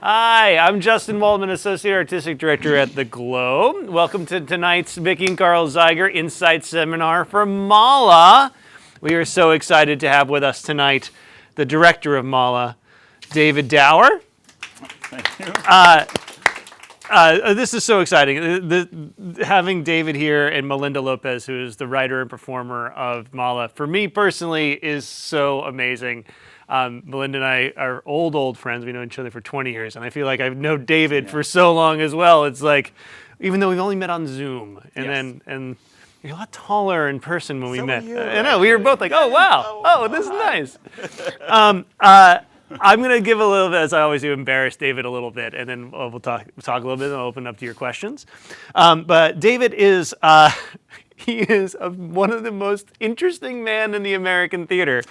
Hi, I'm Justin Waldman, Associate Artistic Director at The Globe. Welcome to tonight's Vicki and Carl Zeiger Insight Seminar for Mala. We are so excited to have with us tonight the director of Mala, David Dower. Thank you. This is so exciting. Having David here and Melinda Lopez, who is the writer and performer of Mala, for me personally is so amazing. Melinda and I are old friends. We know each other for 20 years, and I feel like I've known David for so long as well. It's like, even though we've only met on Zoom, and you're a lot taller in person when we met. I know, we were both like, oh, wow, this is nice. I'm going to give a little bit, as I always do, embarrass David a little bit, and then we'll talk a little bit and I'll open up to your questions. But David is, he is one of the most interesting men in the American theater.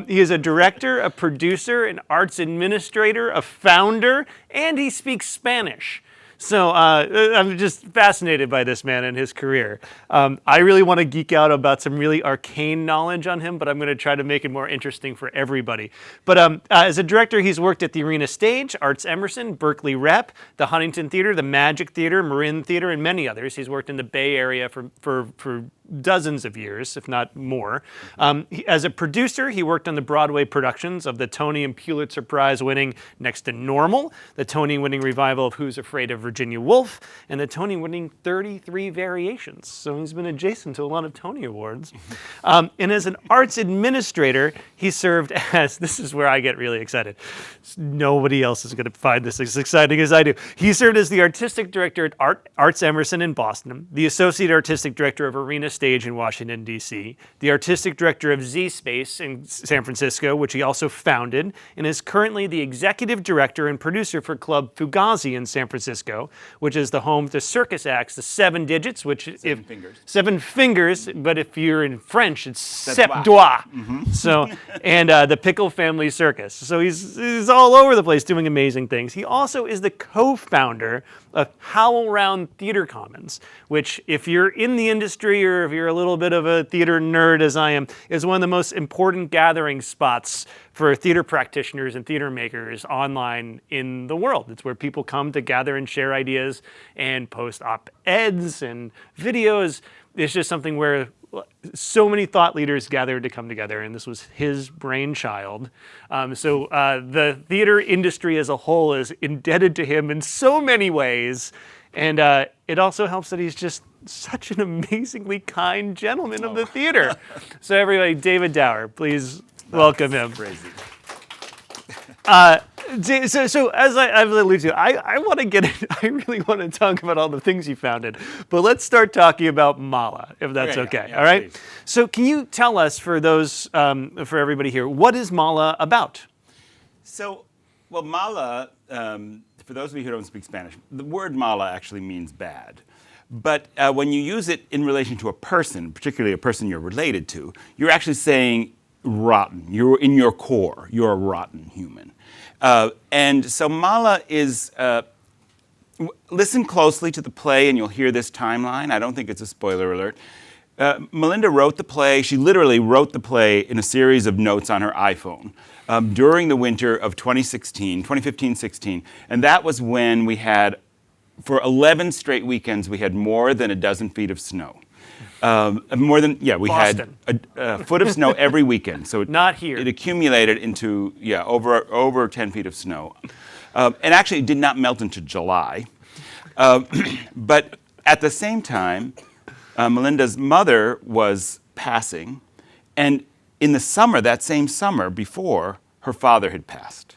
He is a director, a producer, an arts administrator, a founder, and he speaks Spanish. So I'm just fascinated by this man and his career. I really want to geek out about some really arcane knowledge on him, but I'm going to try to make it more interesting for everybody. But as a director, he's worked at the Arena Stage, Arts Emerson, Berkeley Rep, the Huntington Theater, the Magic Theater, Marin Theater, and many others. He's worked in the Bay Area for dozens of years, if not more. As a producer, he worked on the Broadway productions of the Tony and Pulitzer Prize winning Next to Normal, the Tony winning revival of Who's Afraid of Virginia Woolf, and the Tony winning 33 Variations. So he's been adjacent to a lot of Tony Awards. And as an arts administrator, he served as, this is where I get really excited. Nobody else is going to find this as exciting as I do. He served as the artistic director at Arts Emerson in Boston, the associate artistic director of Arena Stage in Washington, D.C., the artistic director of Z Space in San Francisco, which he also founded, and is currently the executive director and producer for Club Fugazi in San Francisco, which is the home to circus acts, the Seven Digits, which Seven Fingers, but if you're in French, it's Sept Doigts. Mm-hmm. So, and the Pickle Family Circus. So he's all over the place doing amazing things. He also is the co-founder of HowlRound Theater Commons, which, if you're in the industry or if you're a little bit of a theater nerd as I am, is one of the most important gathering spots for theater practitioners and theater makers online in the world. It's where people come to gather and share ideas and post op-eds and videos. It's just something where so many thought leaders gathered to come together, and this was his brainchild. So the theater industry as a whole is indebted to him in so many ways, and it also helps that he's just such an amazingly kind gentleman of the theater. So everybody, David Dower, please welcome him. Crazy. So as I've alluded to, I want to get in, I really want to talk about all the things you founded, but let's start talking about Mala, if that's okay. Yeah, all right. Please. So can you tell us, for those, for everybody here, what is Mala about? So, well, Mala, for those of you who don't speak Spanish, the word Mala actually means bad. But when you use it in relation to a person, particularly a person you're related to, you're actually saying rotten. You're in your core. You're a rotten human. And so Mala is, listen closely to the play and you'll hear this timeline. I don't think it's a spoiler alert. Melinda wrote the play. She literally wrote the play in a series of notes on her iPhone during the winter of 2015-16. And that was when we had, for 11 straight weekends, we had more than a dozen feet of snow. We Boston. had a foot of snow every weekend. So Not here. It accumulated into, over 10 feet of snow. And actually, it did not melt into July. But at the same time, Melinda's mother was passing. And in the summer, that same summer before, her father had passed.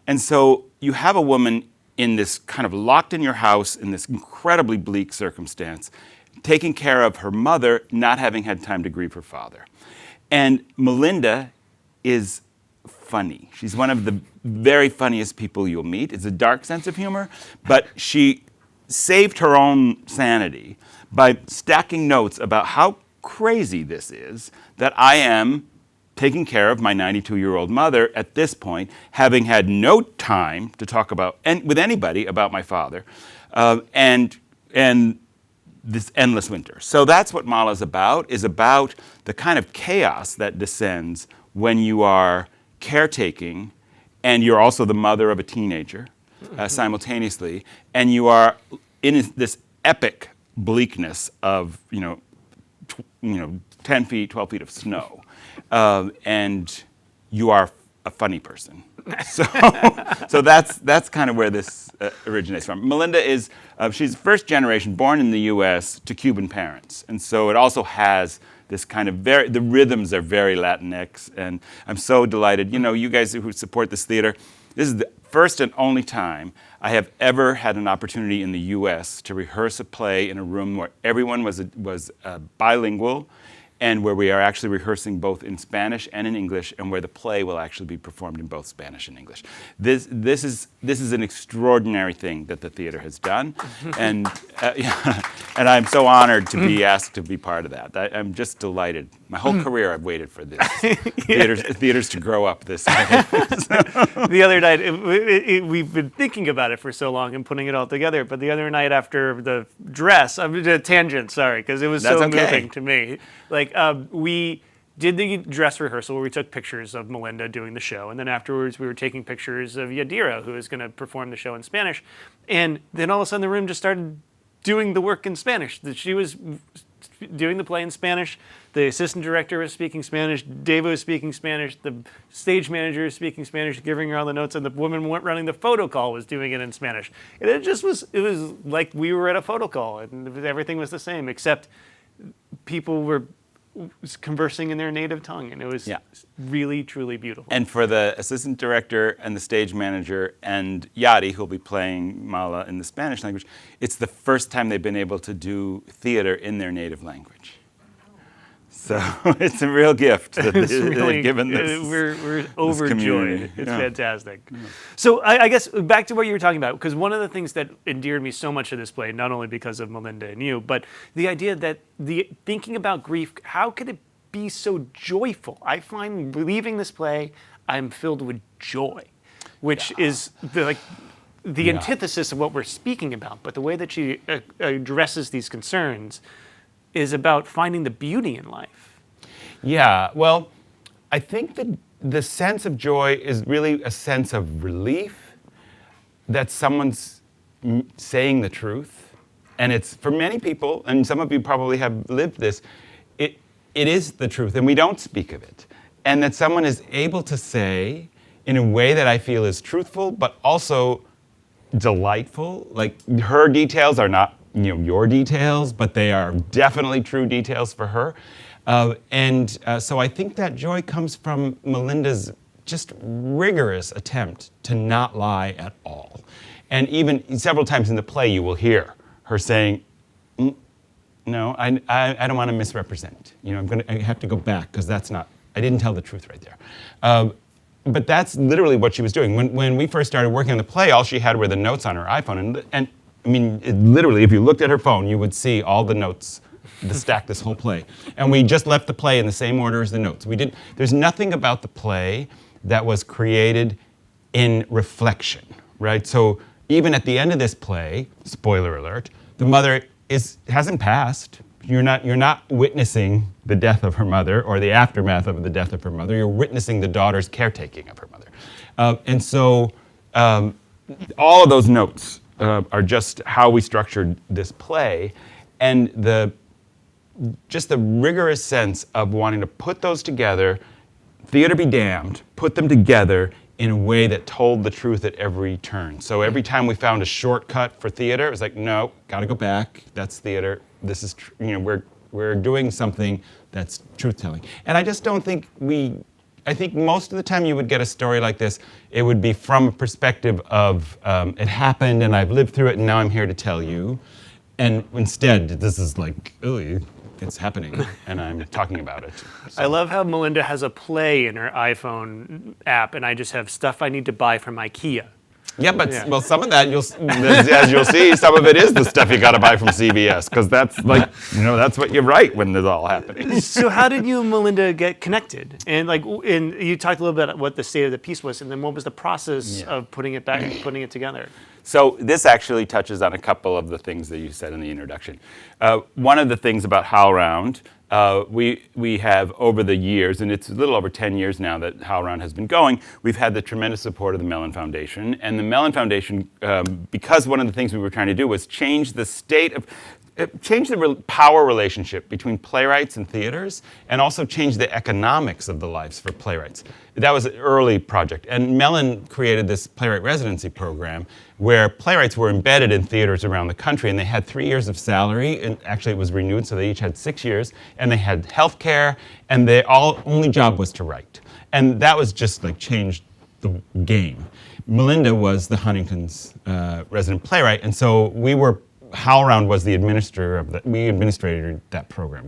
And so you have a woman in this kind of locked in your house in this incredibly bleak circumstance, taking care of her mother, not having had time to grieve her father. And Melinda is funny. She's one of the very funniest people you'll meet. It's a dark sense of humor, but she saved her own sanity by stacking notes about how crazy this is that I am taking care of my 92-year-old mother at this point, having had no time to talk about with anybody about my father, and this endless winter. So that's what Mala is about the kind of chaos that descends when you are caretaking and you're also the mother of a teenager. simultaneously, and you are in this epic bleakness of 10 feet, 12 feet of snow, and you are a funny person. So that's kind of where this originates from. Melinda is she's first generation, born in the U.S. to Cuban parents, and so it also has this kind of the rhythms are very Latinx, and I'm so delighted. You guys who support this theater, this is the first and only time I have ever had an opportunity in the U.S. to rehearse a play in a room where everyone was bilingual, and where we are actually rehearsing both in Spanish and in English, and where the play will actually be performed in both Spanish and English. This is an extraordinary thing that the theater has done, and and I'm so honored to be asked to be part of that. I'm just delighted. My whole career I've waited for this. Theaters to grow up this way. The other night, we've been thinking about it for so long and putting it all together, but the other night after the dress, I'm a tangent, sorry, because it was so moving to me. We did the dress rehearsal where we took pictures of Melinda doing the show, and then afterwards we were taking pictures of Yadira, who was going to perform the show in Spanish. And then all of a sudden the room just started doing the work in Spanish. She was doing the play in Spanish, the assistant director was speaking Spanish, Dave was speaking Spanish, the stage manager was speaking Spanish, giving her all the notes, and the woman running the photo call was doing it in Spanish. And it was like we were at a photo call, and everything was the same, except people were conversing in their native tongue, and it was really, truly beautiful. And for the assistant director and the stage manager and Yadi, who'll be playing Mala in the Spanish language, it's the first time they've been able to do theater in their native language. So it's a real gift that they've given this. We're overjoyed. It's fantastic. Yeah. So I guess back to what you were talking about, because one of the things that endeared me so much to this play, not only because of Melinda and you, but the idea that thinking about grief, how could it be so joyful? I find leaving this play, I'm filled with joy, which is the antithesis of what we're speaking about. But the way that she addresses these concerns is about finding the beauty in life. Yeah, well, I think that the sense of joy is really a sense of relief that someone's saying the truth. And it's, for many people, and some of you probably have lived this, it is the truth, and we don't speak of it. And that someone is able to say, in a way that I feel is truthful, but also delightful. Like, her details are not your details, but they are definitely true details for her. So I think that joy comes from Melinda's just rigorous attempt to not lie at all. And even several times in the play, you will hear her saying, no, I don't want to misrepresent. I have to go back, because I didn't tell the truth right there. But that's literally what she was doing. When we first started working on the play, all she had were the notes on her iPhone. And I mean, literally, if you looked at her phone, you would see all the notes, stacked this whole play. And we just left the play in the same order as the notes. There's nothing about the play that was created in reflection, right? So even at the end of this play, spoiler alert, the mother hasn't passed. You're not witnessing the death of her mother or the aftermath of the death of her mother. You're witnessing the daughter's caretaking of her mother. And so all of those notes are just how we structured this play, and just the rigorous sense of wanting to put those together, theater be damned, put them together in a way that told the truth at every turn. So every time we found a shortcut for theater, it was like, no, got to go back. That's theater. This is we're doing something that's truth-telling. And I just don't think I think most of the time you would get a story like this, it would be from a perspective of it happened and I've lived through it and now I'm here to tell you. And instead, this is like, ooh, it's happening and I'm talking about it. So. I love how Melinda has a play in her iPhone app, and I just have stuff I need to buy from IKEA. Yeah, but well, some of that, as you'll see, some of it is the stuff you got to buy from CVS, because that's that's what you write when this all happening. So how did you and Melinda get connected? And you talked a little bit about what the state of the piece was, and then what was the process of putting it back and putting it together? So this actually touches on a couple of the things that you said in the introduction. One of the things about HowlRound, we have over the years, and it's a little over 10 years now that HowlRound has been going, we've had the tremendous support of the Mellon Foundation. And the Mellon Foundation, because one of the things we were trying to do was change the state of, change the power relationship between playwrights and theaters, and also change the economics of the lives for playwrights. That was an early project. And Mellon created this playwright residency program where playwrights were embedded in theaters around the country, and they had 3 years of salary, and actually it was renewed, so they each had 6 years, and they had health care, and their only job was to write. And that was just like changed the game. Melinda was the Huntington's resident playwright, and so we were HowlRound was the administrator of we administered that program.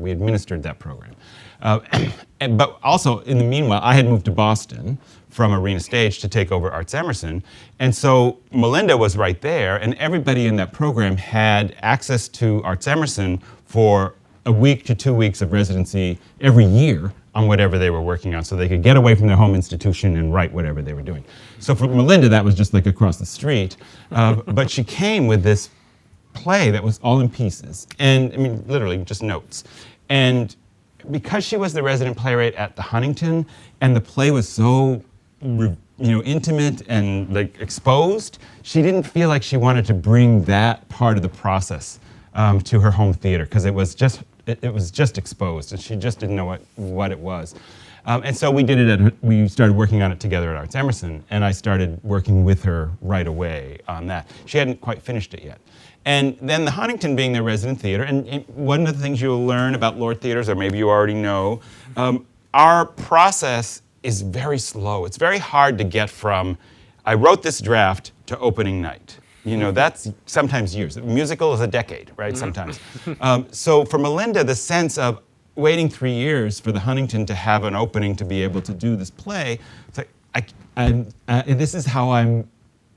But also, in the meanwhile, I had moved to Boston from Arena Stage to take over Arts Emerson. And so Melinda was right there, and everybody in that program had access to Arts Emerson for a week to 2 weeks of residency every year on whatever they were working on, so they could get away from their home institution and write whatever they were doing. So for Melinda, that was just like across the street. But she came with this play that was all in pieces, and I mean literally just notes. And because she was the resident playwright at the Huntington, and the play was so intimate and like exposed, she didn't feel like she wanted to bring that part of the process to her home theater, because it was just exposed, and she just didn't know what it was. And so we started working on it together at Arts Emerson, and I started working with her right away on that. She hadn't quite finished it yet. And then the Huntington being their resident theater, and one of the things you'll learn about Lord Theaters, or maybe you already know, our process is very slow. It's very hard to get from, I wrote this draft, to opening night. That's sometimes years. A musical is a decade, right, sometimes. So for Melinda, the sense of waiting 3 years for the Huntington to have an opening to be able to do this play, it's like, this is how I'm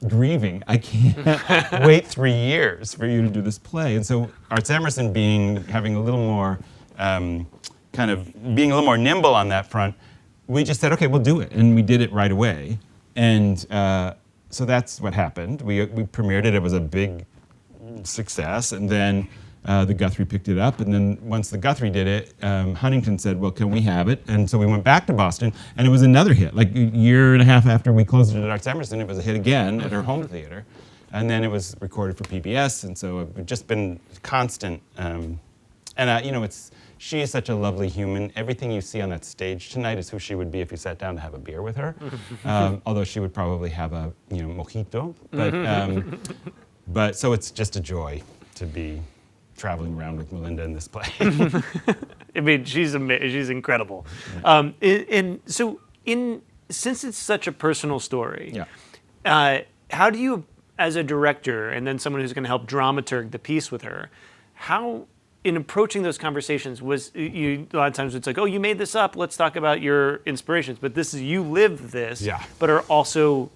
grieving. I can't wait 3 years for you to do this play. And so Arts Emerson having a little more, being a little more nimble on that front, we just said, okay, we'll do it. And we did it right away. And so that's what happened. We premiered it. It was a big success. And then the Guthrie picked it up, and then once the Guthrie did it, Huntington said, well, can we have it? And so we went back to Boston, and it was another hit. Like a year and a half after we closed it at Arts Emerson, it was a hit again at her home theater. And then it was recorded for PBS, and so it's just been constant. She is such a lovely human. Everything you see on that stage tonight is who she would be if you sat down to have a beer with her. Although she would probably have a mojito. But so it's just a joy to be traveling around with Melinda in this play. I mean, she's incredible. Yeah. Since it's such a personal story, Yeah. How do you, as a director, and then someone who's going to help dramaturg the piece with her, how, in approaching those conversations, a lot of times it's like, oh, you made this up, let's talk about your inspirations, but this is, you live this, Yeah. but are also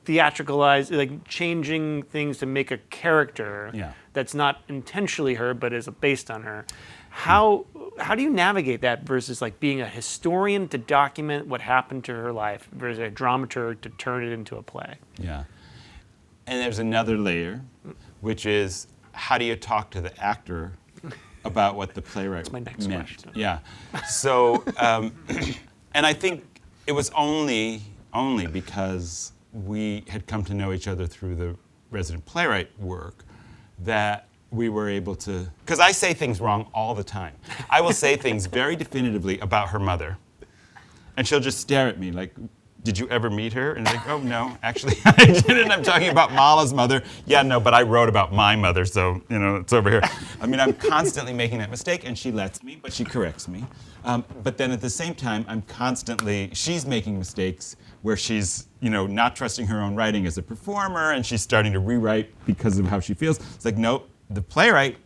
theatricalized, like changing things to make a character that's not intentionally her, but is based on her. How do you navigate that versus like being a historian to document what happened to her life versus a dramaturg to turn it into a play? Yeah. And there's another layer, which is how do you talk to the actor about what the playwright meant? That's my next question. Yeah. So, and I think it was only because we had come to know each other through the resident playwright work that we were able to, because I say things wrong all the time. I will say things very definitively about her mother, and she'll just stare at me like, did you ever meet her? And I'm like, oh no, actually I didn't. I'm talking about Mala's mother. Yeah, no, but I wrote about my mother, so it's over here. I mean, I'm constantly making that mistake, and she lets me, but she corrects me. But then at the same time, she's making mistakes where she's, not trusting her own writing as a performer, and she's starting to rewrite because of how she feels. It's like, nope, the playwright,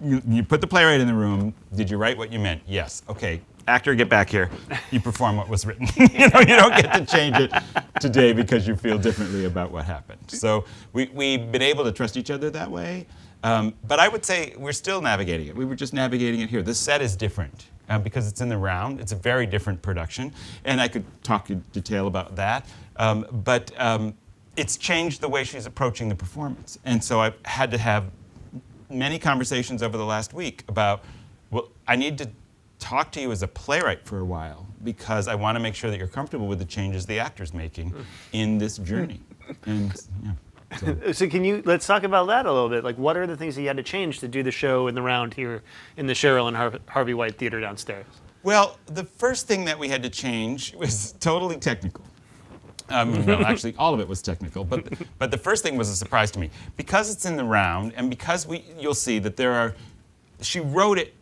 you put the playwright in the room. Did you write what you meant? Yes. Okay. Actor, get back here. You perform what was written. You don't get to change it today because you feel differently about what happened. So we've been able to trust each other that way. But I would say we're still navigating it. We were just navigating it here. The set is different because it's in the round. It's a very different production. And I could talk in detail about that. But it's changed the way she's approaching the performance. And so I've had to have many conversations over the last week about, well, I need to talk to you as a playwright for a while because I want to make sure that you're comfortable with the changes the actor's making in this journey. And So let's talk about that a little bit. Like, what are the things that you had to change to do the show in the round here in the Cheryl and Harvey White Theater downstairs? Well, the first thing that we had to change was totally technical. Well, actually, all of it was technical, but the first thing was a surprise to me. Because it's in the round, and because you'll see that she wrote it,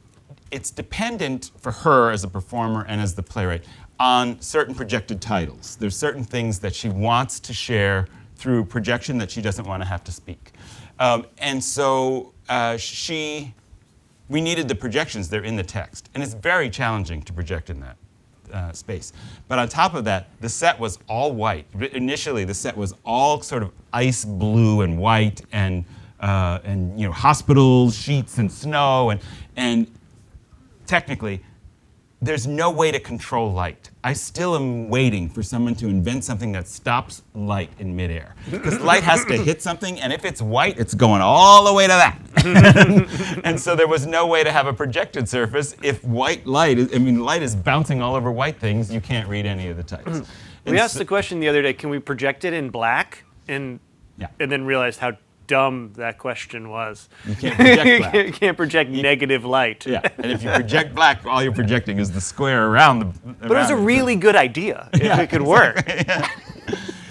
it's dependent for her as a performer and as the playwright on certain projected titles. There's certain things that she wants to share through projection that she doesn't want to have to speak. And so we needed the projections, they're in the text. And it's very challenging to project in that space. But on top of that, the set was all white. Initially, the set was all sort of ice blue and white and hospital sheets and snow. And technically, there's no way to control light. I still am waiting for someone to invent something that stops light in midair. Because light has to hit something, and if it's white, it's going all the way to that. And so there was no way to have a projected surface if light is bouncing all over white things, you can't read any of the types. We asked the question the other day, can we project it in black? And then realized how dumb that question was. You can't project black. You can't project negative light. Yeah, and if you project black, all you're projecting is the square around the. But it was a really good idea if it could work. Yeah.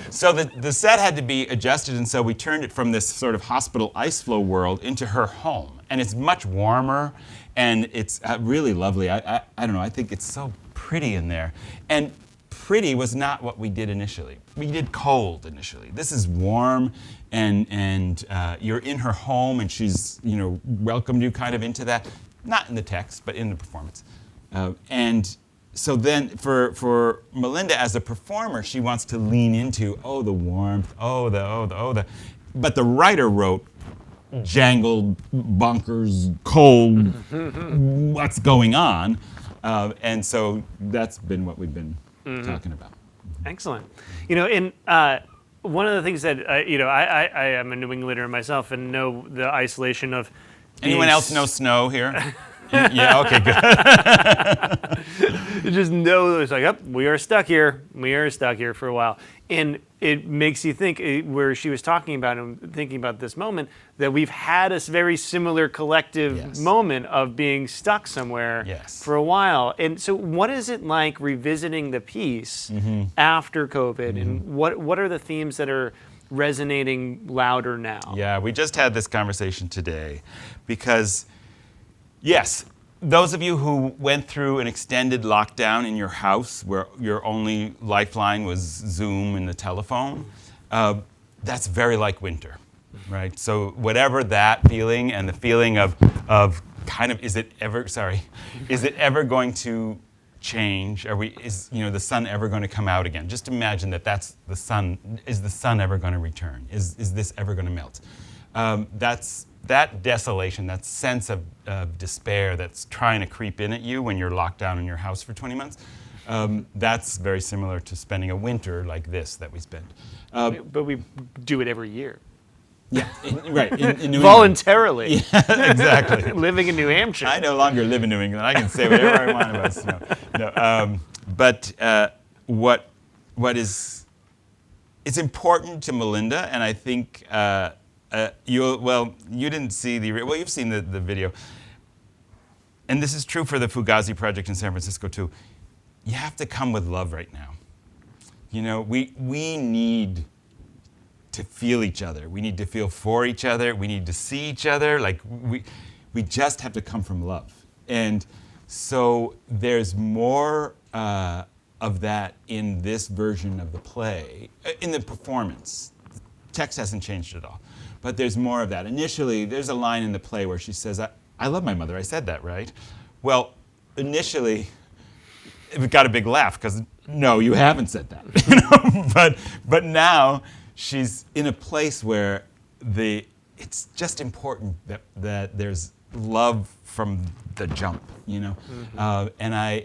So the set had to be adjusted, and so we turned it from this sort of hospital ice flow world into her home, and it's much warmer, and it's really lovely. I don't know. I think it's so pretty in there, and pretty was not what we did initially. We did cold initially. This is warm. And you're in her home, and she's welcomed you kind of into that, not in the text, but in the performance. And so then for Melinda as a performer, she wants to lean into the warmth, but the writer wrote jangled, bonkers, cold, what's going on, and so that's been what we've been talking about. Excellent. One of the things that I am a New Englander myself and know the isolation of. Anyone else know snow here? Yeah. Okay. Good. You just know it's like, yep, we are stuck here. We are stuck here for a while, and it makes you think. Where she was talking about and thinking about this moment that we've had a very similar collective moment of being stuck somewhere for a while. And so, what is it like revisiting the piece after COVID, and what are the themes that are resonating louder now? Yeah, we just had this conversation today because. Yes, those of you who went through an extended lockdown in your house where your only lifeline was Zoom and the telephone, that's very like winter, right? So whatever that feeling and the feeling of kind of, is it ever going to change? Is the sun ever going to come out again? Just imagine that's the sun. Is the sun ever going to return? Is this ever going to melt? That desolation, that sense of despair that's trying to creep in at you when you're locked down in your house for 20 months, that's very similar to spending a winter like this that we spent. But we do it every year. Yeah, right. In New Voluntarily. Yeah, exactly. Living in New Hampshire. I no longer live in New England. I can say whatever I want about snow. No, but it's important to Melinda, and I think you didn't see you've seen the video, and this is true for the Fugazi project in San Francisco too. You have to come with love right now. We need to feel each other. We need to feel for each other. We need to see each other. Like we just have to come from love. And so there's more of that in this version of the play, in the performance. The text hasn't changed at all. But there's more of that. Initially, there's a line in the play where she says, I love my mother. I said that, right? Well, initially, we got a big laugh because, no, you haven't said that. But now she's in a place where it's just important that there's love from the jump, you know. And I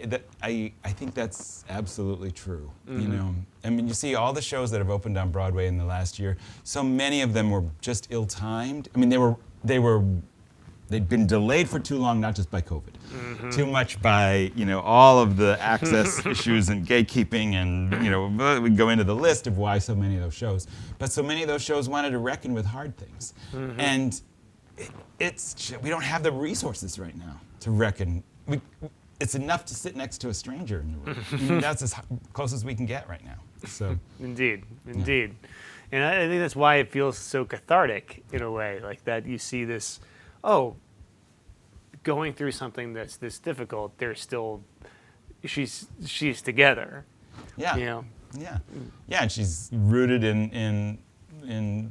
think that's absolutely true, you know. I mean, you see all the shows that have opened on Broadway in the last year. So many of them were just ill-timed. I mean, they'd been delayed for too long, not just by COVID, too much by, you know, all of the access issues and gatekeeping, and, you know, we go into the list of why so many of those shows. But so many of those shows wanted to reckon with hard things, and we don't have the resources right now to reckon. It's enough to sit next to a stranger in the room. I mean, that's as close as we can get right now. So Indeed. And I think that's why it feels so cathartic in a way, like that you see this, going through something that's this difficult, they're still, she's together. Yeah. You know? Yeah, and she's rooted in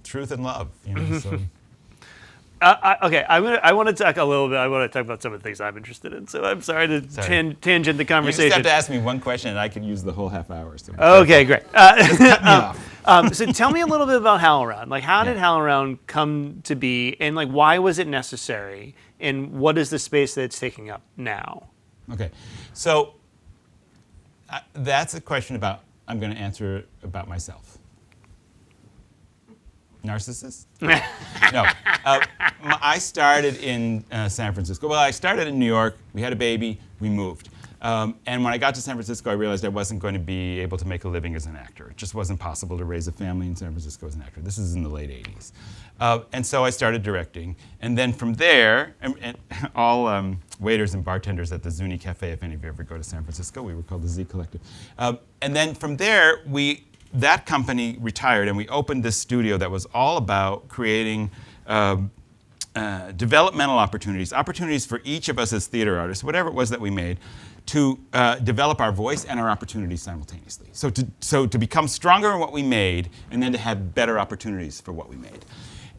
truth and love, you know. So. Okay, I want to talk a little bit. I want to talk about some of the things I'm interested in. So I'm sorry to tangent the conversation. You just have to ask me one question, and I could use the whole half hour. So okay, great. Just cut me off. So tell me a little bit about HowlRound. Like, how did HowlRound come to be, and like, why was it necessary, and what is the space that it's taking up now? Okay, so that's a question I'm going to answer about myself. Narcissist? No. I started in San Francisco. Well, I started in New York. We had a baby. We moved. And when I got to San Francisco, I realized I wasn't going to be able to make a living as an actor. It just wasn't possible to raise a family in San Francisco as an actor. This is in the late 80s. And so I started directing. And then from there, and all waiters and bartenders at the Zuni Cafe, if any of you ever go to San Francisco, we were called the Z Collective. And then from there, that company retired, and we opened this studio that was all about creating developmental opportunities for each of us as theater artists, whatever it was that we made, to develop our voice and our opportunities simultaneously. So to become stronger in what we made, and then to have better opportunities for what we made.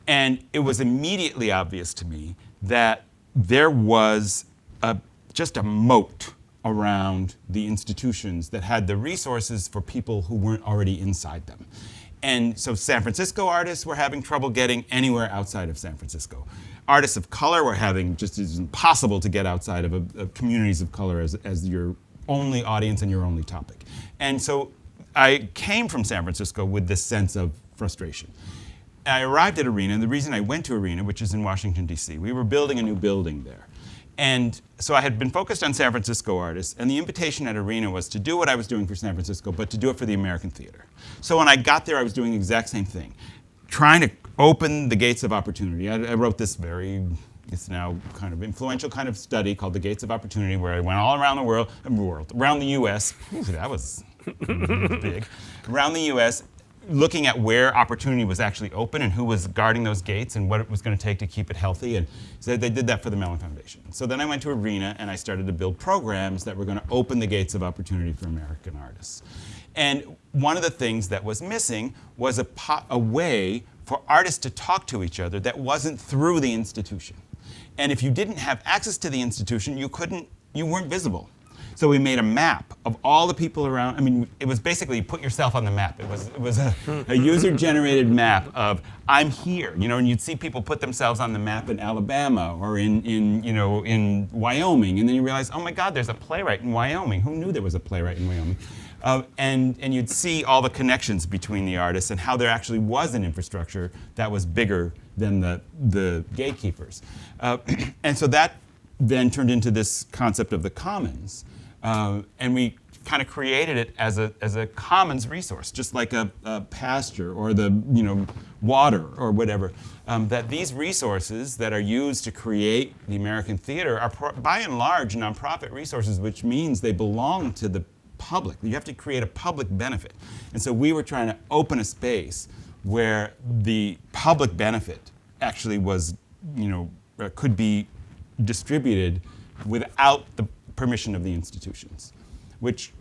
And it was immediately obvious to me that there was just a moat around the institutions that had the resources for people who weren't already inside them. And so San Francisco artists were having trouble getting anywhere outside of San Francisco. Artists of color were having just as impossible to get outside of communities of color as your only audience and your only topic. And so I came from San Francisco with this sense of frustration. I arrived at Arena, and the reason I went to Arena, which is in Washington, D.C., we were building a new building there. And so I had been focused on San Francisco artists, and the invitation at Arena was to do what I was doing for San Francisco, but to do it for the American theater. So when I got there, I was doing the exact same thing, trying to open the gates of opportunity. I wrote this it's now kind of influential kind of study called The Gates of Opportunity, where I went all around around the U.S. That was big. Around the U.S., looking at where opportunity was actually open and who was guarding those gates and what it was going to take to keep it healthy. And so they did that for the Mellon Foundation. So then I went to Arena and I started to build programs that were going to open the gates of opportunity for American artists. And one of the things that was missing was a way for artists to talk to each other that wasn't through the institution. And if you didn't have access to the institution, you weren't visible. So we made a map of all the people around. I mean, it was basically put yourself on the map. It was a user-generated map of I'm here, you know, and you'd see people put themselves on the map in Alabama or in Wyoming, and then you realize, oh my God, there's a playwright in Wyoming. Who knew there was a playwright in Wyoming? And you'd see all the connections between the artists and how there actually was an infrastructure that was bigger than the gatekeepers. And so that then turned into this concept of the commons. And we kind of created it as a commons resource, just like a pasture or the water or whatever. That these resources that are used to create the American theater are by and large nonprofit resources, which means they belong to the public. You have to create a public benefit. And so we were trying to open a space where the public benefit actually was, could be distributed without the permission of the institutions, which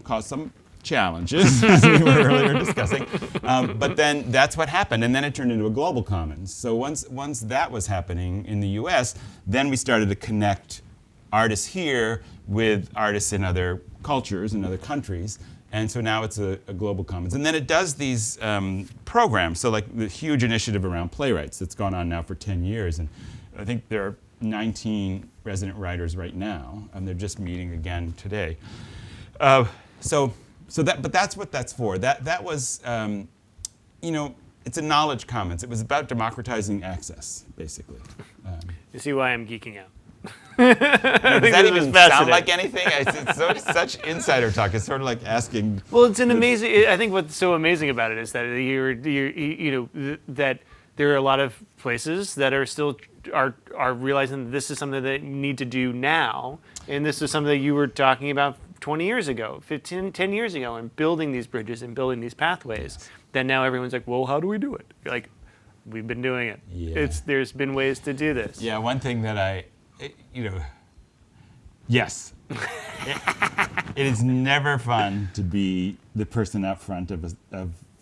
caused some challenges, as we were earlier discussing. But then that's what happened, and then it turned into a global commons. So once that was happening in the U.S., then we started to connect artists here with artists in other cultures and other countries. And so now it's a global commons. And then it does these programs, so like the huge initiative around playwrights that's gone on now for 10 years. And I think there are 19 resident writers right now, and they're just meeting again today. But that's what that's for. That was, it's a knowledge commons. It was about democratizing access, basically. You see why I'm geeking out. Does that even sound like anything? It's such insider talk. It's sort of like asking. Well, it's an amazing. I think what's so amazing about it is that that there are a lot of places that are still are realizing that this is something that you need to do now, and this is something that you were talking about 20 years ago, 10 years ago, and building these bridges and building these pathways. Yes. Then now everyone's like, well, how do we do it? You're like, we've been doing it. Yeah. There's been ways to do this. Yeah, one thing that yes. It is never fun to be the person out front of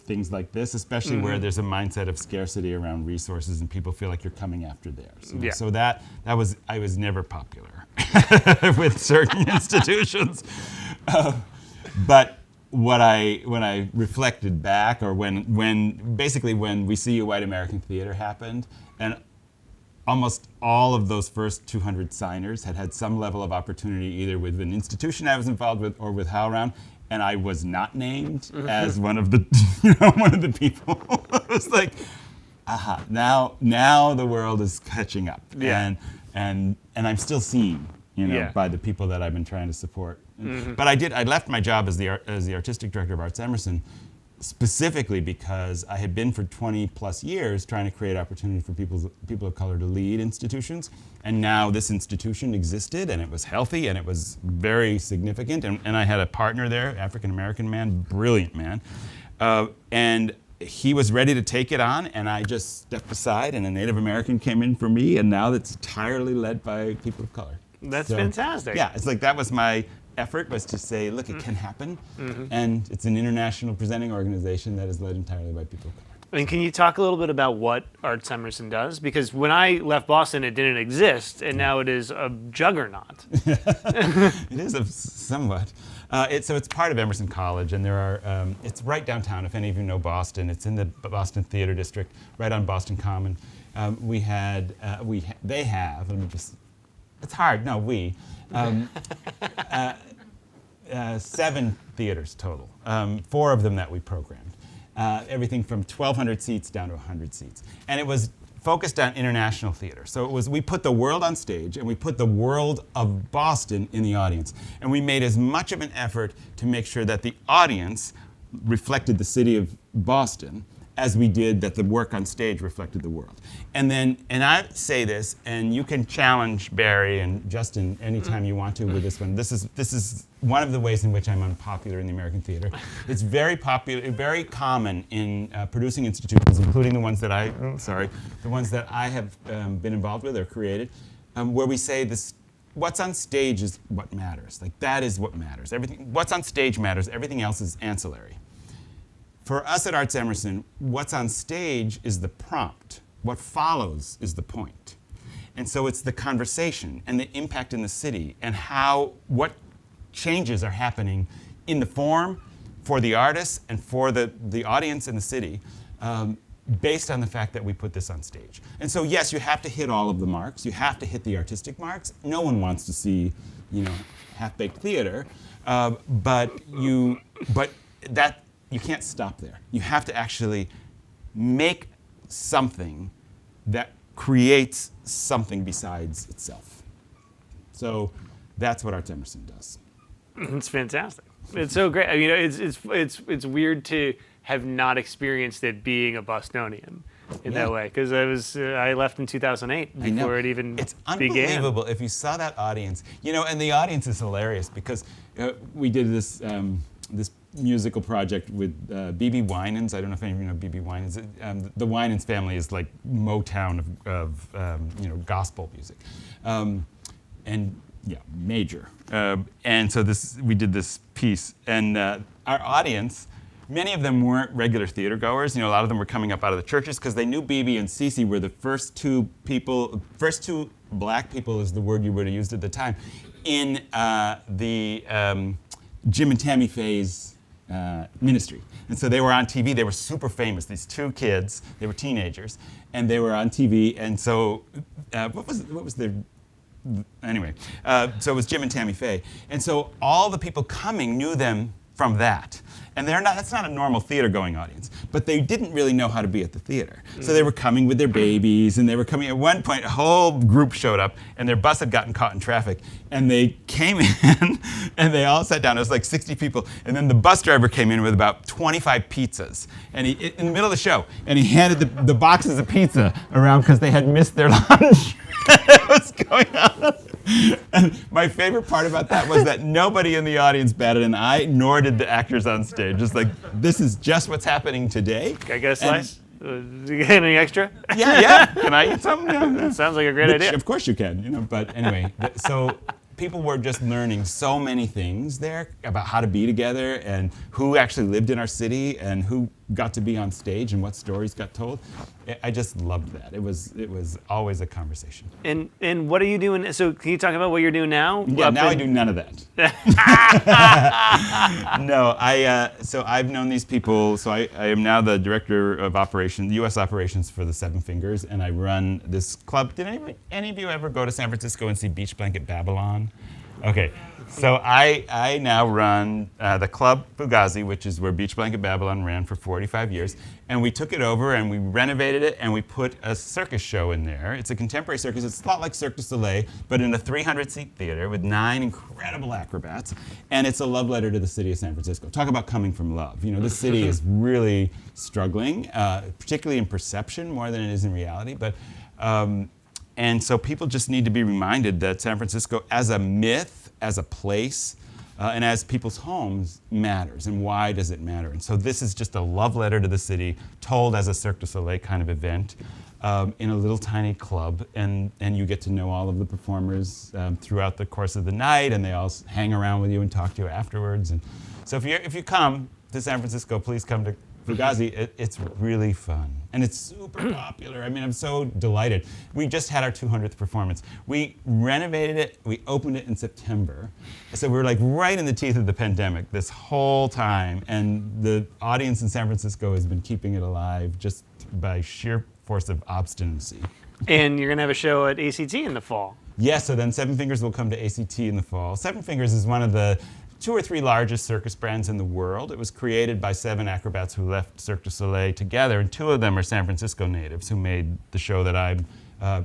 things like this, especially where there's a mindset of scarcity around resources and people feel like you're coming after theirs. Yeah. So I was never popular with certain institutions. But when I reflected back, or when We See You White American Theater happened, and almost all of those first 200 signers had some level of opportunity either with an institution I was involved with or with HowlRound, and I was not named as one of the people. It was like, aha, now the world is catching up, and I'm still seen, by the people that I've been trying to support. But I left my job as the artistic director of Arts Emerson specifically because I had been for 20 plus years trying to create opportunity for people of color to lead institutions, and now this institution existed, and it was healthy, and it was very significant, and I had a partner there, African-American man, brilliant man, and he was ready to take it on, and I just stepped aside, and a Native American came in for me, and now it's entirely led by people of color. That's fantastic. Yeah, it's like that was my effort, was to say, look, it can happen, and it's an international presenting organization that is led entirely by people of color. And can you talk a little bit about what Arts Emerson does? Because when I left Boston, it didn't exist, and now it is a juggernaut. It is somewhat. So it's part of Emerson College, and there are. It's right downtown. If any of you know Boston, it's in the Boston Theater District, right on Boston Common. They have. Let me just. It's hard. No, we. 7 theaters total, 4 of them that we programmed. Everything from 1,200 seats down to 100 seats. And it was focused on international theater. So we put the world on stage, and we put the world of Boston in the audience. And we made as much of an effort to make sure that the audience reflected the city of Boston as we did that the work on stage reflected the world. And I say this, and you can challenge Barry and Justin anytime you want to with this one. This is one of the ways in which I'm unpopular in the American theater. It's very popular, very common in producing institutions, including the ones that I have been involved with or created, where we say this. What's on stage is what matters. Like, that is what matters. What's on stage matters. Everything else is ancillary. For us at Arts Emerson, what's on stage is the prompt. What follows is the point. And so it's the conversation and the impact in the city and what changes are happening in the form for the artists and for the audience in the city based on the fact that we put this on stage. And so yes, you have to hit all of the marks. You have to hit the artistic marks. No one wants to see, half-baked theater, but you can't stop there. You have to actually make something that creates something besides itself. So that's what Arts Emerson does. It's fantastic. It's so great. I mean, it's weird to have not experienced it being a Bostonian in that way, because I left in 2008 before it even began. It's unbelievable if you saw that audience. And the audience is hilarious because we did this musical project with B.B. Winans. I don't know if any of you know B.B. Winans. The Winans family is like Motown of gospel music, major. And so we did this piece, and our audience, many of them weren't regular theater goers. A lot of them were coming up out of the churches because they knew B.B. and Cece were the first two black people is the word you would have used at the time, in the Jim and Tammy Faye's ministry. And so they were on TV. They were super famous. These two kids, they were teenagers, and they were on TV. And so what was their anyway? So it was Jim and Tammy Faye. And so all the people coming knew them from that. And that's not a normal theater-going audience, but they didn't really know how to be at the theater. So they were coming with their babies, and they were coming. At one point, a whole group showed up, and their bus had gotten caught in traffic, and they came in, and they all sat down. It was like 60 people, and then the bus driver came in with about 25 pizzas, and in the middle of the show, and he handed the boxes of pizza around because they had missed their lunch. What's going on? And my favorite part about that was that nobody in the audience batted an eye, nor did the actors on stage. Just like, this is just what's happening today. Can I get a slice? Do you get any extra? Yeah. Can I eat some? Yeah. Sounds like a great idea. Of course you can, But anyway, so people were just learning so many things there about how to be together and who actually lived in our city and who got to be on stage and what stories got told. I just loved that. It was always a conversation. And what are you doing? So can you talk about what you're doing now? Yeah, now I do none of that. No, so I've known these people. So I am now the director of operations, U.S. operations for the Seven Fingers, and I run this club. Did any of you ever go to San Francisco and see Beach Blanket Babylon? Okay, so I now run the Club Fugazi, which is where Beach Blanket Babylon ran for 45 years. And we took it over and we renovated it and we put a circus show in there. It's a contemporary circus. It's a lot like Cirque du Soleil, but in a 300-seat theater with 9 incredible acrobats. And it's a love letter to the city of San Francisco. Talk about coming from love. This city is really struggling, particularly in perception more than it is in reality. But and so people just need to be reminded that San Francisco, as a myth, as a place, and as people's homes, matters. And why does it matter? And so this is just a love letter to the city, told as a Cirque du Soleil kind of event in a little tiny club. And you get to know all of the performers throughout the course of the night, and they all hang around with you and talk to you afterwards. And so if you come to San Francisco, please come to Fugazi. It's really fun. And it's super popular. I mean, I'm so delighted. We just had our 200th performance. We renovated it. We opened it in September. So we were like right in the teeth of the pandemic this whole time. And the audience in San Francisco has been keeping it alive just by sheer force of obstinacy. And you're going to have a show at ACT in the fall. Yeah, so then Seven Fingers will come to ACT in the fall. Seven Fingers is one of the 2 or 3 largest circus brands in the world. It was created by 7 acrobats who left Cirque du Soleil together, and 2 of them are San Francisco natives who made the show that I'm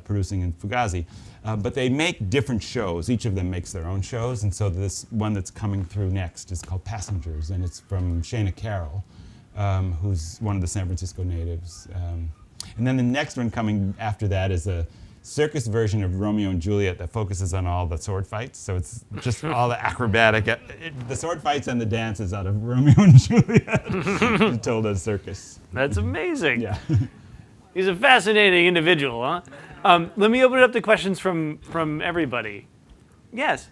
producing in Fugazi. But they make different shows. Each of them makes their own shows, and so this one that's coming through next is called Passengers, and it's from Shayna Carroll, who's one of the San Francisco natives. And then the next one coming after that is a circus version of Romeo and Juliet that focuses on all the sword fights. So it's just all the acrobatic, the sword fights and the dances out of Romeo and Juliet told as circus. That's amazing. Yeah. He's a fascinating individual, huh? Let me open it up to questions from everybody. Yes?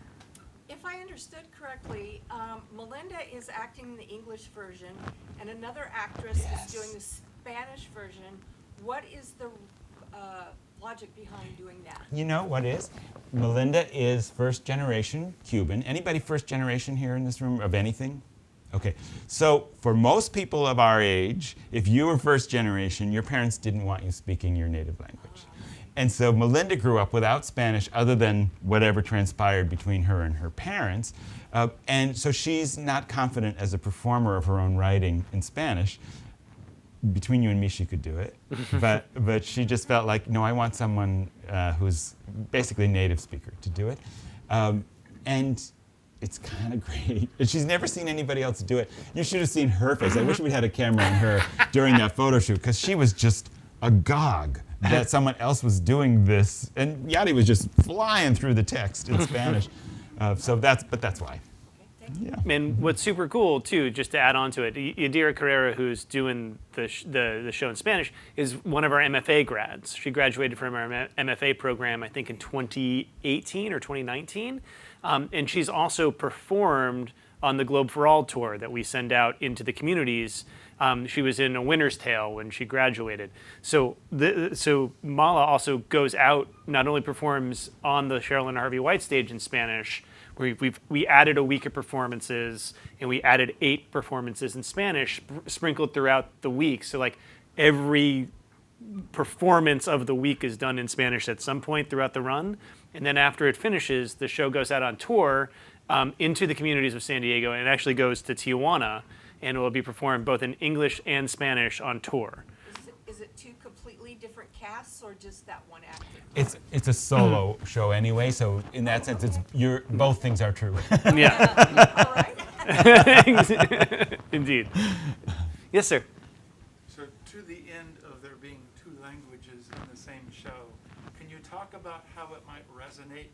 If I understood correctly, Melinda is acting in the English version, and another actress is doing the Spanish version. What is the logic behind doing that? You know what is? Melinda is first generation Cuban. Anybody first generation here in this room of anything? Okay, so for most people of our age, if you were first generation, your parents didn't want you speaking your native language. And so Melinda grew up without Spanish other than whatever transpired between her and her parents. And so she's not confident as a performer of her own writing in Spanish. Between you and me, she could do it. But she just felt like, no, I want someone who's basically a native speaker to do it. And it's kind of great. And she's never seen anybody else do it. You should have seen her face. I wish we'd had a camera on her during that photo shoot, because she was just agog that someone else was doing this. And Yadi was just flying through the text in Spanish. But that's why. Yeah. And what's super cool too, just to add on to it, Yadira Carrera, who's doing the show in Spanish, is one of our MFA grads. She graduated from our MFA program, I think in 2018 or 2019, and she's also performed on the Globe for All tour that we send out into the communities. She was in A Winter's Tale when she graduated. So Mala also goes out, not only performs on the Cheryl and Harvey White stage in Spanish, where we added a week of performances, and we added 8 performances in Spanish sprinkled throughout the week. So like every performance of the week is done in Spanish at some point throughout the run. And then after it finishes, the show goes out on tour into the communities of San Diego, and it actually goes to Tijuana, and it will be performed both in English and Spanish on tour. Is it 2 completely different casts or just that one actor? It's a solo show anyway, so in that sense, both things are true. Yeah. All right. Indeed. Yes, sir. So to the end of there being 2 languages in the same show, can you talk about how it might resonate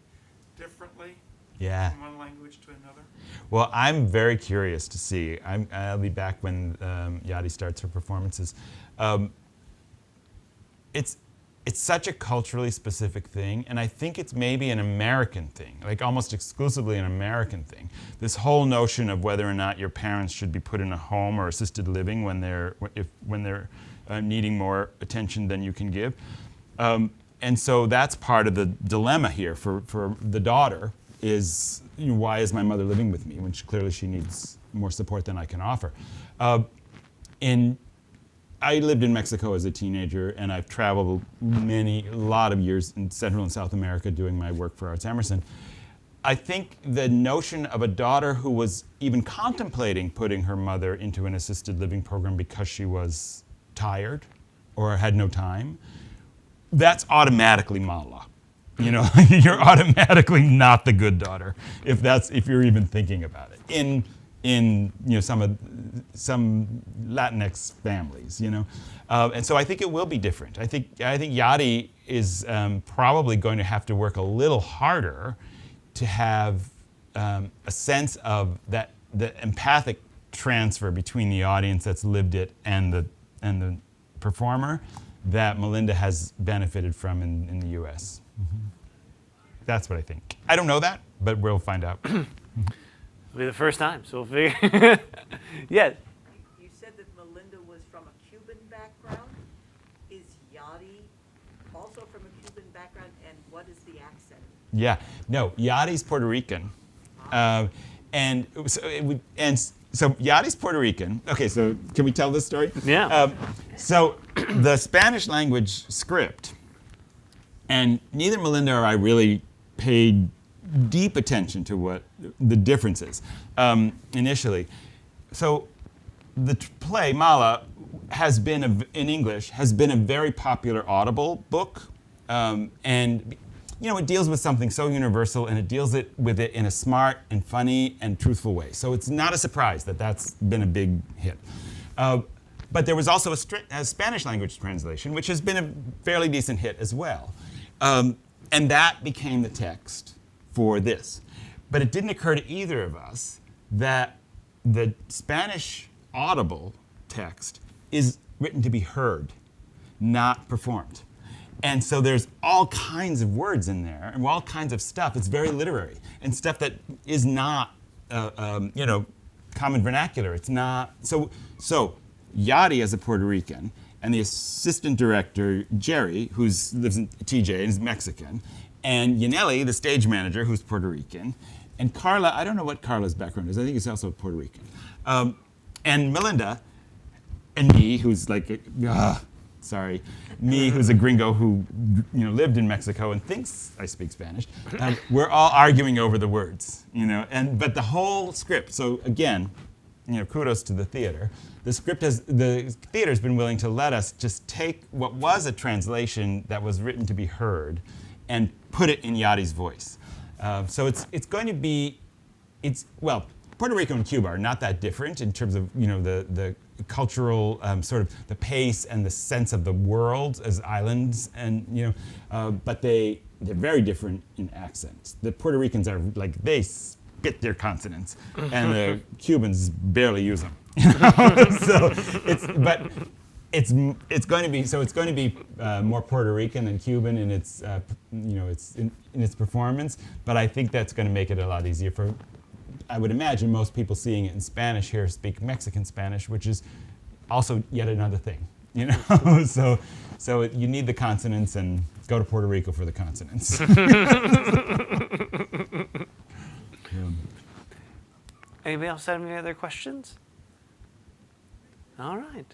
differently Yeah. from one language to another? Well, I'm very curious to see. I'll be back when Yadi starts her performances. It's such a culturally specific thing, and I think it's maybe an American thing, like almost exclusively an American thing. This whole notion of whether or not your parents should be put in a home or assisted living when they're needing more attention than you can give, and so that's part of the dilemma here for the daughter. Is why is my mother living with me when clearly she needs more support than I can offer? I lived in Mexico as a teenager, and I've traveled a lot of years in Central and South America doing my work for Arts Emerson. I think the notion of a daughter who was even contemplating putting her mother into an assisted living program because she was tired or had no time, that's automatically Mala. You're automatically not the good daughter if you're even thinking about it. In some Latinx families, and so I think it will be different. I think Yadi is probably going to have to work a little harder to have a sense of the empathic transfer between the audience that's lived it and the performer that Melinda has benefited from in the U.S. Mm-hmm. That's what I think. I don't know that, but we'll find out. It'll be the first time, so we'll figure. Yeah. You said that Melinda was from a Cuban background. Is Yadi also from a Cuban background, and what is the accent? Yeah, no, Yadi's Puerto Rican, and so Yadi's Puerto Rican. Okay, so can we tell this story? Yeah. So the Spanish language script, and neither Melinda or I really paid deep attention to what the difference is initially. So the play Mala has been in English has been a very popular Audible book, and it deals with something so universal, and it deals with it in a smart and funny and truthful way. So it's not a surprise that that's been a big hit. But there was also a Spanish language translation, which has been a fairly decent hit as well, and that became the text for this. But it didn't occur to either of us that the Spanish Audible text is written to be heard, not performed. And so there's all kinds of words in there and all kinds of stuff. It's very literary and stuff that is not, common vernacular. It's not. So Yadi as a Puerto Rican and the assistant director, Jerry, who lives in TJ and is Mexican, and Yaneli, the stage manager, who's Puerto Rican, and Carla, I don't know what Carla's background is. I think he's also Puerto Rican. And Melinda, and me, who's like, me, who's a gringo who lived in Mexico and thinks I speak Spanish. We're all arguing over the words, but the whole script. So again, kudos to the theater. The theater's been willing to let us just take what was a translation that was written to be heard and put it in Yadi's voice. So it's going to be, Puerto Rico and Cuba are not that different in terms of the cultural sort of the pace and the sense of the world as islands, and but they're very different in accents. The Puerto Ricans are like they spit their consonants, and the Cubans barely use them. So it's going to be more Puerto Rican than Cuban in its in its performance, but I think that's going to make it a lot easier for I would imagine most people seeing it in Spanish here speak Mexican Spanish, which is also yet another thing, you know. so you need the consonants, and go to Puerto Rico for the consonants. Anybody else have any other questions? All right.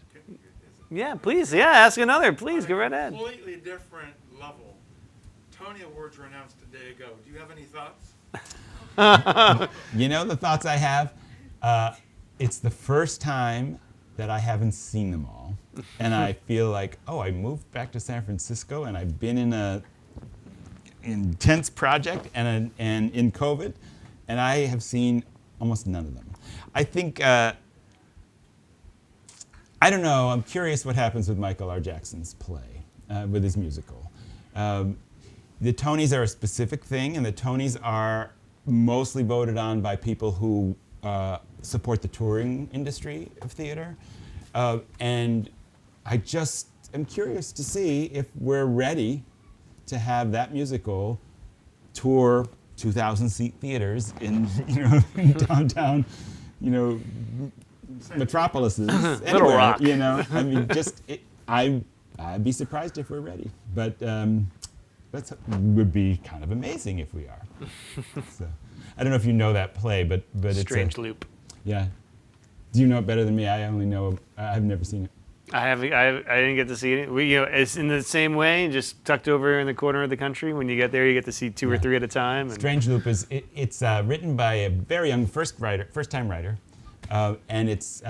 Yeah, please. Yeah, ask another. Please, go right ahead. Completely different level. Tony Awards were announced a day ago. Do you have any thoughts? You know the thoughts I have? It's the first time that I haven't seen them all. And I feel like, oh, I moved back to San Francisco and I've been in a intense project and in COVID, and I have seen almost none of them. I think, I don't know, I'm curious what happens with Michael R. Jackson's play, with his musical. The Tonys are a specific thing, and the Tonys are mostly voted on by people who support the touring industry of theater. And I just am curious to see if we're ready to have that musical tour 2,000-seat theaters in, in downtown, metropolises. Little Rock. I mean, I'd be surprised if we're ready. But that would be kind of amazing if we are. So, I don't know if you know that play, but it's Strange Loop. Yeah. Do you know it better than me? I only know. I've never seen it. I didn't get to see it. It's in the same way, just tucked over in the corner of the country. When you get there, you get to see two or three at a time. Strange Loop is it's written by a very young first-time writer, and it's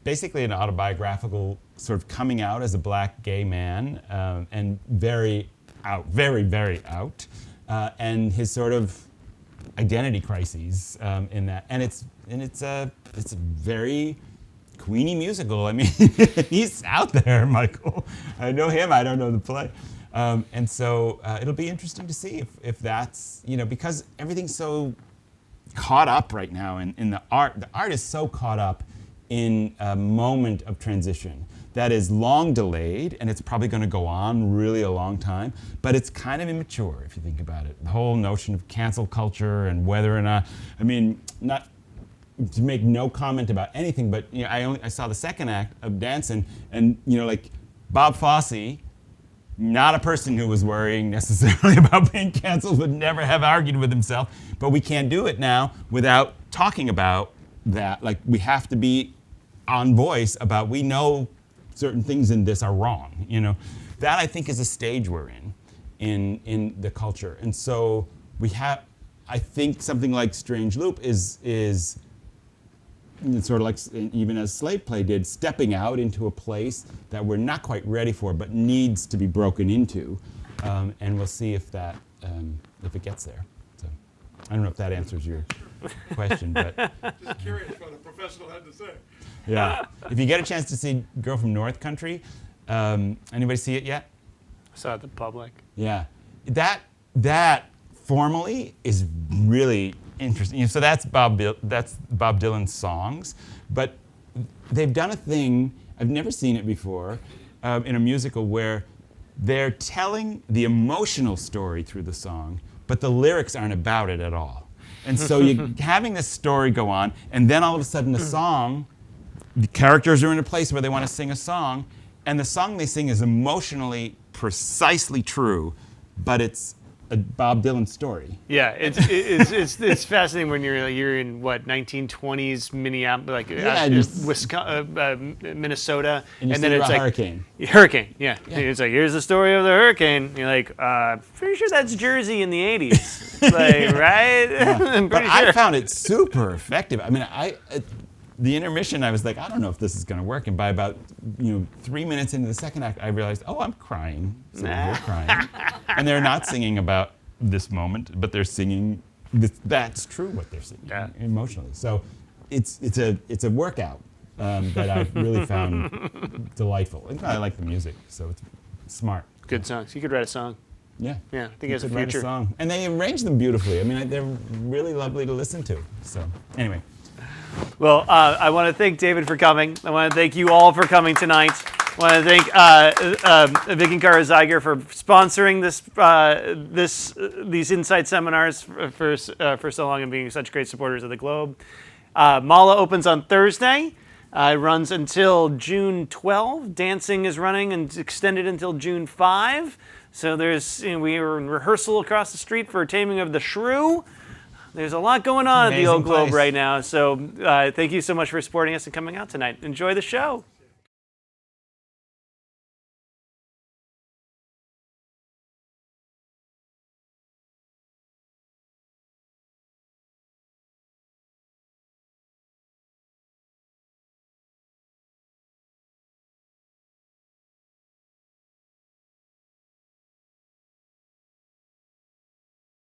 basically an autobiographical sort of coming out as a black gay man, and very out, very out, and his sort of identity crises in that, and it's a very Queenie musical. I mean, he's out there, Michael. I know him. I don't know the play, and so it'll be interesting to see if that's because everything's so caught up right now in the art. The art is so caught up in a moment of transition that is long delayed, and it's probably going to go on really a long time, but it's kind of immature if you think about it. The whole notion of cancel culture and whether or not, not to make no comment about anything, but I saw the second act of Dancing, and like Bob Fosse, not a person who was worrying necessarily about being canceled, would never have argued with himself, but we can't do it now without talking about that. Like, we have to be on voice about, we know certain things in this are wrong, That, I think, is a stage we're in the culture. And so I think something like Strange Loop is sort of like, even as Slave Play did, stepping out into a place that we're not quite ready for, but needs to be broken into. And we'll see if it gets there. So I don't know if that answers your question, but Just curious what a professional had to say. yeah. If you get a chance to see Girl from North Country, anybody see it yet? Saw it at the public. Yeah. That formally is really interesting. So that's Bob Dylan's songs, but they've done a thing, I've never seen it before, in a musical where they're telling the emotional story through the song, but the lyrics aren't about it at all. And so you're having this story go on, and then all of a sudden the characters are in a place where they want to sing a song, and the song they sing is emotionally precisely true, but it's a Bob Dylan story. Yeah, it's fascinating when you're in what 1920s Minneapolis, Minnesota, And then it's like hurricane. Hurricane. Yeah. It's like, here's the story of the hurricane. You're like, pretty sure that's Jersey in the 80s, like, right? Yeah. But sure. I found it super effective. I mean, the intermission, I was like, I don't know if this is going to work. And by about 3 minutes into the second act, I realized, oh, I'm crying. So we're crying. And they're not singing about this moment, but they're singing. That's true what they're singing emotionally. So it's a workout that I really found delightful. And I like the music, so it's smart. Good songs. You could write a song. Yeah. Yeah, I think it's a could write future. song. And they arrange them beautifully. I mean, they're really lovely to listen to. So anyway. Well, I want to thank David for coming. I want to thank you all for coming tonight. I want to thank Vicki and Zeiger for sponsoring these Insight seminars for so long and being such great supporters of the Globe. Mala opens on Thursday. It runs until June 12. Dancing is running and extended until June 5. So we are in rehearsal across the street for Taming of the Shrew. There's a lot going on at the Amazing Old Globe place. right now. So thank you so much for supporting us and coming out tonight. Enjoy the show.